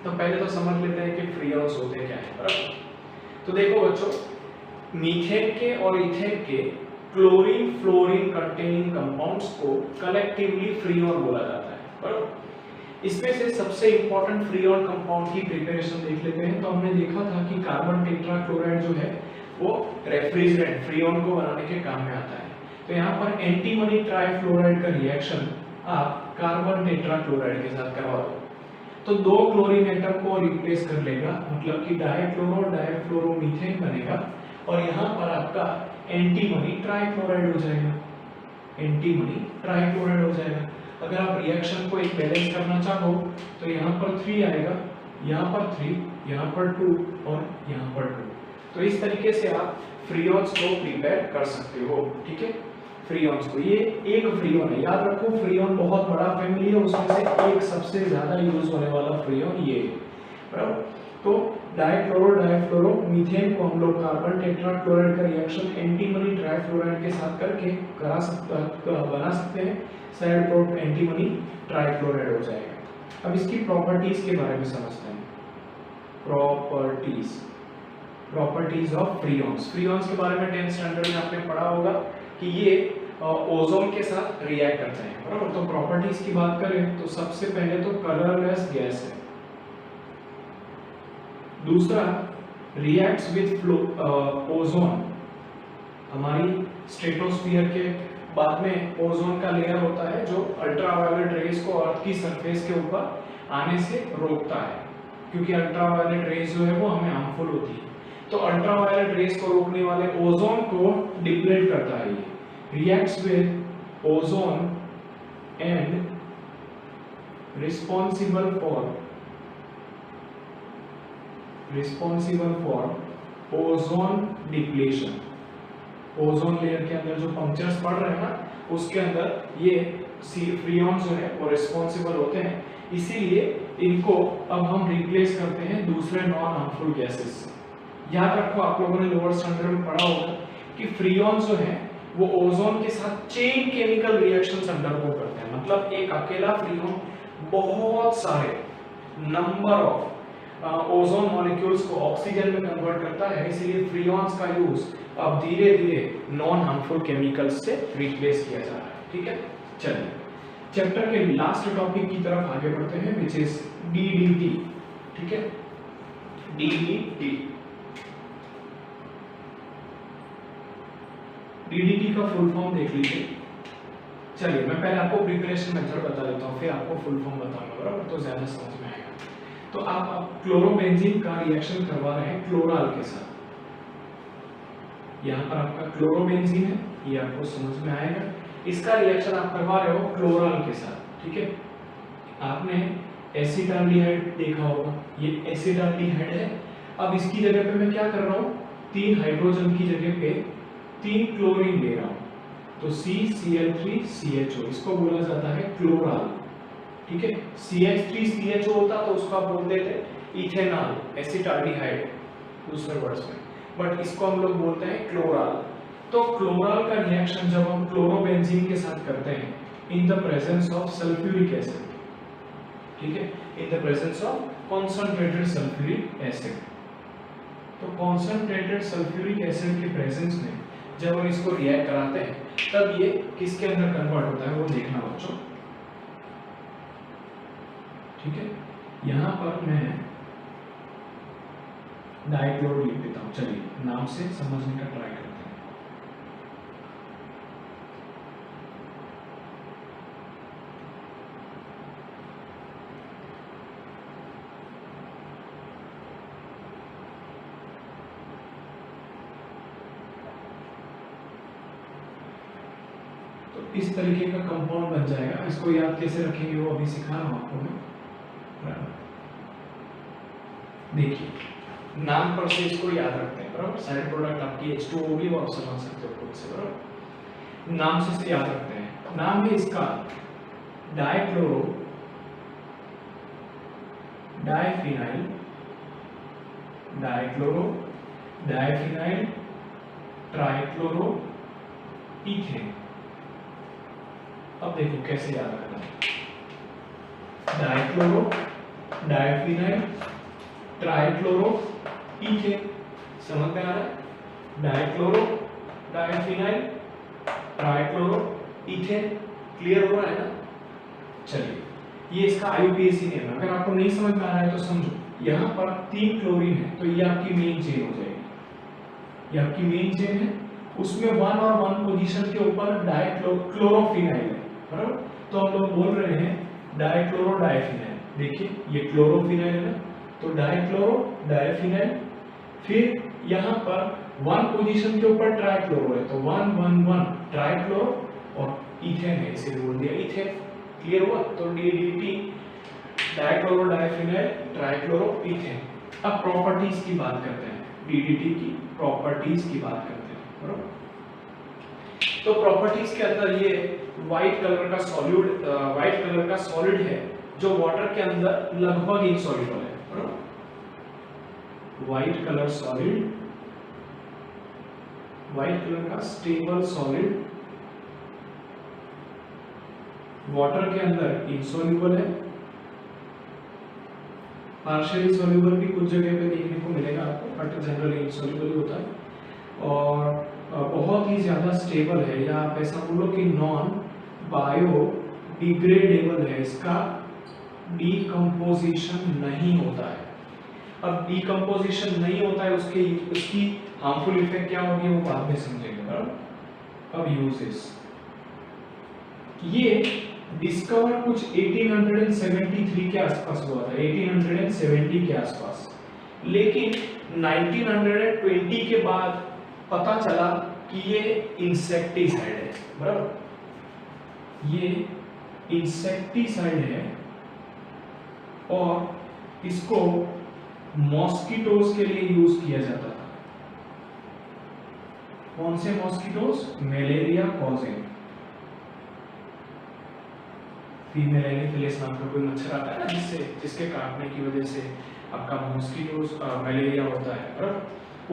तो पहले तो समझ लेते हैं कि फ्रीऑन्स होते क्या है, बराबर। तो देखो बच्चों, मीथेन के और इथेन के क्लोरीन फ्लोरीन कंटेनिंग कंपाउंड्स को कलेक्टिवली फ्रीऑन बोला जाता है, बराबर। इसमें से सबसे इंपॉर्टेंट फ्रीऑन कंपाउंड की प्रिपरेशन देख लेते हैं। तो हमने देखा था कि कार्बन टेट्राक्लोराइड जो है वो रेफ्रिजरेंट फ्रीऑन को बनाने के काम में आता है। तो यहाँ पर एंटीमनी ट्राइफ्लोराइड का रिएक्शन आप कार्बन टेट्राक्लोराइड के साथ करवा दो तो 2 क्लोरीन एटम को रिप्लेस कर लेगा, मतलब कि डाइक्लोरो डाइफ्लोरोमीथेन बनेगा और यहाँ पर आपका एंटीमनी ट्राइक्लोराइड हो जाएगा, एंटीमनी ट्राइक्लोराइड हो जाएगा। अगर आप रिएक्शन को एक बैलेंस करना चाहो तो यहाँ पर 3 आएगा, यहाँ पर 3, यहाँ पर 2 और यहाँ पर 2। तो इस तरीके से आप फ्रीऑन्स को प्रिपेयर कर सकते हो, ठीक है। फ्रीऑन्स को, ये एक फ्रीऑन है, याद रखो फ्रीऑन बहुत बड़ा फैमिली है, उसमें से एक सबसे ज्यादा यूज होने वाला फ्रीऑन ये है, बराबर। तो डाइक्लोरो डाइफ्लोरो मीथेन को हम लोग कार्बन टेट्राक्लोराइड का रिएक्शन एंटीमनी ट्राइफ्लोराइड के साथ करके बना सकते हैं, साइड प्रोडक्ट एंटीमनी ट्राइक्लोराइड हो जाएगा। अब इसकी प्रॉपर्टीज के बारे में समझते हैं। Properties of फ्रीऑन्स। फ्रीऑन्स के बारे में 10th स्टैंडर्ड में आपने पढ़ा होगा कि ये ओजोन के साथ रिएक्ट करते हैं, बराबर। तो प्रॉपर्टीज की बात करें तो सबसे पहले तो कलरलेस गैस है, दूसरा रिएक्ट्स विद ओजोन, हमारी स्ट्रेटोस्फीयर के बाद में ओजोन का लेयर होता है जो अल्ट्रावायलेट रेज को अर्थ की सरफेस के ऊपर आने से रोकता है, क्योंकि अल्ट्रावायलेट रेज जो है वो हमें हार्मफुल होती है। तो अल्ट्रावायलेट रेज को रोकने वाले ओजोन को डिप्लेट करता है, ये reacts with ozone and responsible for ozone depletion. Ozone layer के अंदर जो पंक्चर्स पड़ रहे हैं ना, उसके अंदर ये फ्रीऑन्स जो है वो रिस्पॉन्सिबल होते हैं, इसीलिए इनको अब हम रिप्लेस करते हैं दूसरे नॉन हार्मफुल गैसेस से। याद रखो, आप लोगों ने लोअर स्टैंडर्ड में पढ़ा होगा कि फ्रीऑन्स जो है वो ओजोन के साथ चेन केमिकल रिएक्शंस अंडरगो करते हैं, मतलब एक अकेला फ्रीऑन बहुत सारे नंबर ऑफ ओजोन मॉलिक्यूल्स को ऑक्सीजन में कन्वर्ट करता है, इसीलिए फ्रीऑन्स का यूज अब धीरे धीरे नॉन हार्मफुल केमिकल्स से रिप्लेस किया जा रहा है, ठीक है। चलिए चैप्टर के लास्ट टॉपिक की तरफ आगे बढ़ते हैं, विच इज डीडीटी, ठीक है। डीडीटी का फुल फॉर्म देख लीजिए। चलिए मैं पहले आपको प्रिपरेशन मेथड बता देता हूँ, फिर आपको फुल फॉर्म बताऊंगा, बराबर, तो ज्यादा समझ में आएगा। तो आप क्लोरोबेंजीन का रिएक्शन करवा रहे हैं क्लोराल के साथ, यहाँ पर आपका क्लोरोबेंजीन है, ये आपको समझ में आएगा। इसका रिएक्शन आप करवा रहे हो क्लोराल के साथ, ठीक है। आपने एसिटाल्डिहाइड देखा होगा, ये एसिटाल्डिहाइड है। अब इसकी जगह पे मैं क्या कर रहा हूँ, 3 हाइड्रोजन की जगह पे 3 क्लोरीन ले रहा हूँ, तो CCl3CHO, इसको बोला जाता है क्लोराल, ठीक है। CH3CHO होता तो उसको आप बोल देते इथेनॉल एसिटाल्डिहाइड दूसरे वर्ड्स में, बट इसको हम लोग बोलते हैं क्लोराल। तो क्लोराल का रिएक्शन जब हम क्लोरोबेंजीन के साथ करते हैं in the presence of sulphuric acid, ठीक है, in the presence of concentrated sulphuric acid. तो कॉन्संट्रेटेड सल्फ्यूरिक एसिड के प्रेजेंस में जब हम इसको रिएक्ट कराते हैं तब ये किसके अंदर कन्वर्ट होता है वो देखना बच्चों, ठीक है। यहाँ पर मैं डाइक्लोरो लिख देता हूँ, चलिए नाम से समझने का ट्राई करते हैं। इस तरीके का कंपाउंड बन जाएगा। इसको याद कैसे रखेंगे वो अभी सिखा रहा हूं आपको मैं। देखिए नाम पर से इसको याद रखते हैं, बराबर। साइड प्रोडक्ट आपकी H2O होगी, वो आप समझ सकते हो खुद से, बराबर। नाम से याद रखते हैं। नाम है इसका dichloro diphenyl, dichloro diphenyl trichloro ethane. अब देखो कैसे याद रखना है। Dichloro diphenyl trichloro ethane. समझ में आ रहा है? Dichloro diphenyl trichloro ethane. Clear हो रहा है ना? चलिए, ये इसका IUPAC नेम है। अगर आपको नहीं समझ में आ रहा है तो समझो, यहाँ पर 3 क्लोरीन है तो ये आपकी मेन चेन हो जाएगी। ये आपकी मेन चेन है, उसमें 1 और 1 पोजीशन के ऊपर डाइक्लोरोफिनाइल है, बराबर? तो हम लोग बोल रहे हैं डाइक्लोरो डाइफिनाइल। देखिए ये क्लोरोफिनाइल है ना, तो डाइक्लोरो डाइफिनाइल। फिर यहाँ पर 1 पोजीशन के ऊपर ट्राइक्लोरो है, तो 1 1 1 ट्राइक्लोरो और इथेन है, इसीलिए बोल दिया इथेन। क्लियर हुआ? तो DDT dichloro diphenyl trichloro ethane. अब प्रॉपर्टीज की बात करते हैं, DDT की प्रॉपर्टीज की बात करते हैं, बराबर? तो प्रॉपर्टीज के अंदर ये व्हाइट कलर का सॉलिड है जो वाटर के अंदर लगभग इनसॉल्युबल है, बराबर? White colour solid, white colour का स्टेबल सॉलिड वाटर के अंदर इनसॉल्युबल है। पार्शियली सॉल्युबल भी कुछ जगह पे देखने को मिलेगा आपको, बट जनरली इनसॉल्युबल ही होता है। और बहुत ही ज्यादा स्टेबल है, या आप ऐसा बोलो कि नॉन बायोडिग्रेडेबल है, इसका डीकंपोजिशन नहीं होता है। अब डीकंपोजिशन नहीं होता है, उसकी हार्मफुल इफेक्ट क्या होगी वो बाद में समझेंगे, बराबर? अब यूजेस, ये डिस्कवर कुछ 1873 के आसपास हुआ था, 1870 के आसपास, लेकिन 1920 के बाद पता चला कि ये इंसेक्टिसाइड है, बराबर? ये इंसेक्टिसाइड है और इसको मॉस्किटोज के लिए यूज किया जाता था। कौन से mosquitoes? Malaria causing female Anopheles नाम का कोई मच्छर आता है ना, जिसके काटने की वजह से आपका मॉस्किटोज मलेरिया होता है, बराबर?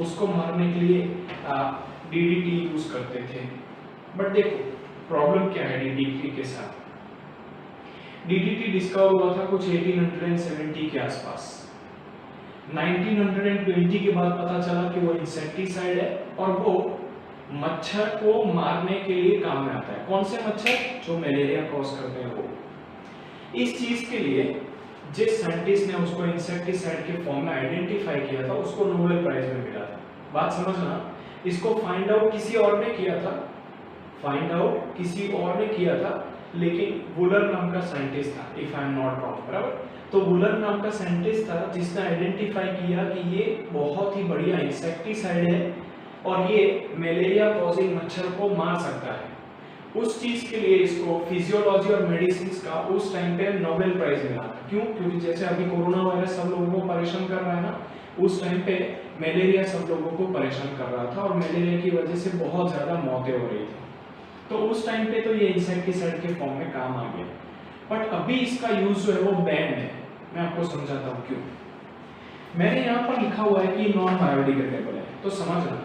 उसको मारने के लिए DDT यूज करते थे। बट देखो प्रॉब्लम क्या है DDT के साथ। DDT डिस्कवर हुआ था कुछ 1870 के आसपास। 1920 के बाद पता चला कि वो इंसेक्टिसाइड है और वो मच्छर को मारने के लिए काम में आता है। कौन से मच्छर? जो मलेरिया कॉज करते हैं वो। इस चीज के लिए जिस साइंटिस्ट ने उसको इंसेक्टिसाइड के फॉर्म में आइडेंटिफाई किया था उसको नोबेल प्राइज में मिला था। बात समझना, इसको फाइंड आउट किसी और ने किया था, लेकिन वुलर नाम का साइंटिस्ट था, if I am not wrong, बराबर? तो वुलर नाम का साइंटिस्ट था जिसने आइडेंटिफाई किया कि ये बहुत ही बढ़िया इंसेक्टिसाइड है और ये मलेरिया कॉजिंग मच्छर को मार सकता है। उस चीज के लिए इसको फिजियोलॉजी और मेडिसिन का उस टाइम पे नोबेल प्राइज मिला था। क्यों? क्योंकि जैसे अभी कोरोना वायरस सब लोगों को परेशान कर रहा है ना, उस टाइम पे मलेरिया सब लोगों को परेशान कर रहा था और मलेरिया की वजह से बहुत ज्यादा मौतें हो रही थी। तो उस टाइम पे तो ये इंसेक्टिसाइड के फॉर्म में काम आ गया, बट अभी इसका यूज जो है वो बैंड है। मैं आपको समझाता हूँ क्यों। मैंने यहाँ पर लिखा हुआ है कि नॉन बायोडिग्रेडेबल है, तो समझना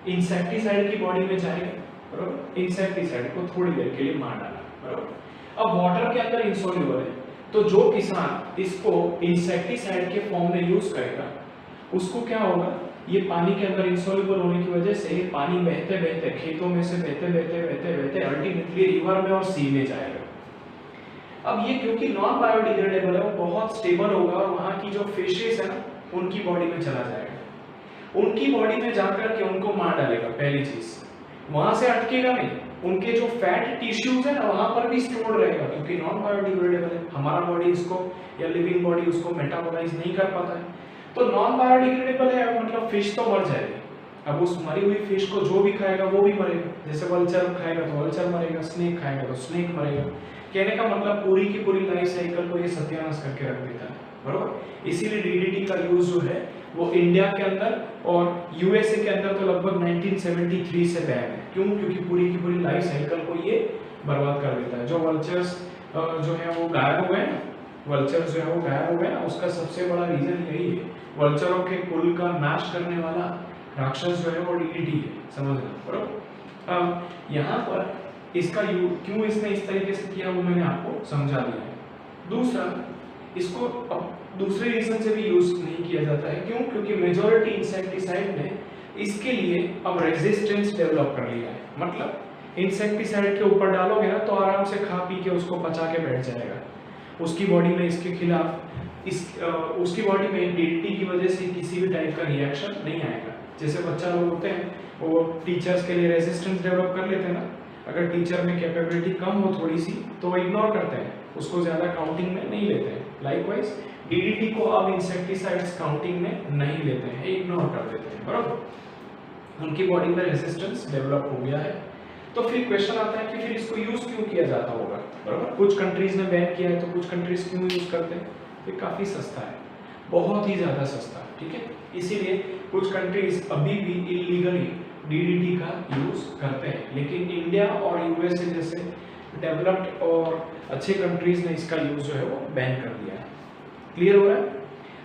इंसेक्टिसाइड की बॉडी में जाएगा, बराबर? इंसेक्टिसाइड को थोड़ी देर के लिए मार डाला, बराबर? अब वाटर के अंदर इंसॉल्युबल है, तो जो किसान इसको इंसेक्टिसाइड के फॉर्म में यूज करेगा उसको क्या होगा, ये पानी के अंदर इंसॉल्युबल होने की वजह से पानी बहते बहते खेतों में से बहते अल्टीमेटली रिवर में और सी में जाएगा। अब ये क्योंकि नॉन बायोडिग्रेडेबल है, वो बहुत स्टेबल होगा और वहां की जो फिशेस है ना उनकी बॉडी में चला जाएगा। उनकी बॉडी में जाकर के उनको मार डालेगा। पहली चीज, वहां से अटकेगा नहीं, उनके जो फैट टिश्यूज है ना वहां पर भी स्टोर्ड रहेगा, क्योंकि नॉन बायोडिग्रेडेबल है। हमारा बॉडी इसको या लिविंग बॉडी उसको मेटाबोलाइज नहीं कर पाता है, तो नॉन बायोडिग्रेडेबल है, मतलब फिश तो मर जाएगी। अब उस मरी हुई फिश को जो भी खाएगा वो भी मरेगा। जैसे वल्चर खाएगा तो वल्चर मरेगा, स्नेक खाएगा तो स्नेक मरेगा। कहने का मतलब पूरी की पूरी लाइफ साइकिल को ये सत्यानाश करके रख देता है, बरोबर? इसीलिए डीडीटी का यूज जो है वो इंडिया के अंदर और यूएसए के अंदर तो लगभग 1973 से बैन है। क्यों? क्योंकि पूरी की पूरी लाइफ साइकिल को ये बर्बाद कर देता है। जो वल्चर्स जो है वो गायब हो गए ना, वल्चर्स जो है वो गायब हो गए ना, उसका सबसे बड़ा रीजन यही है। वल्चरों के कुल का नाश करने वाला राक्षस जो है वो डीडीटी है, समझना, बरोबर? अब यहाँ पर इसका क्यों इसने इस तरीके से किया वो मैंने आपको समझा दिया है। दूसरा, इसको अब दूसरे रीजन से भी यूज नहीं किया जाता है। क्यों? क्योंकि मेजॉरिटी इंसेक्टिसाइड ने इसके लिए अब रेजिस्टेंस डेवलप कर लिया है। मतलब इंसेक्टिसाइड के ऊपर डालोगे ना तो आराम से खा पी के उसको पचा के बैठ जाएगा, उसकी बॉडी में इसके खिलाफ उसकी बॉडी में डीडीटी की वजह से किसी भी टाइप का रिएक्शन नहीं आएगा। जैसे बच्चा लोग होते हैं वो टीचर्स के लिए रेजिस्टेंस डेवलप कर लेते हैं ना, अगर टीचर में कैपेबिलिटी कम हो थोड़ी सी तो वो इग्नोर करते हैं, उसको ज्यादा काउंटिंग में नहीं लेते हैं। लाइकवाइज डीडीटी को अब इंसेक्टिसाइड्स काउंटिंग में नहीं लेते हैं, इग्नोर कर देते हैं, बराबर। उनकी बॉडी में रेजिस्टेंस डेवलप हो गया है। तो फिर क्वेश्चन आता है कि फिर इसको यूज क्यों किया जाता होगा, बराबर। कुछ कंट्रीज ने बैन किया है तो कुछ कंट्रीज क्यों यूज करते हैं? ये काफी सस्ता है, बहुत ही ज्यादा सस्ता, ठीक है। इसीलिए कुछ कंट्रीज अभी भी इलीगली डीडीटी का यूज करते हैं, लेकिन इंडिया और यूएसए जैसे डेवलप्ड और अच्छे कंट्रीज ने इसका यूज जो है वो बैन कर दिया है। क्लियर हो रहा है?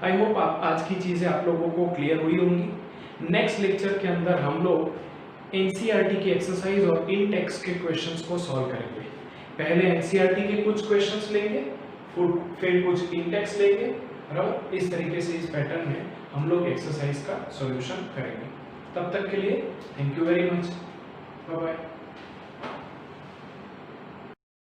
आई होप आज की चीजें आप लोगों को क्लियर हुई होंगी। नेक्स्ट लेक्चर के अंदर हम लोग एनसीईआरटी की एक्सरसाइज और इन टेक्स्ट के क्वेश्चंस को सॉल्व करेंगे। पहले एनसीईआरटी के कुछ क्वेश्चंस लेंगे, फिर कुछ इन टेक्स्ट लेंगे, और इस तरीके से इस पैटर्न में हम लोग एक्सरसाइज का सॉल्यूशन करेंगे। तब तक के लिए thank you very much, bye bye.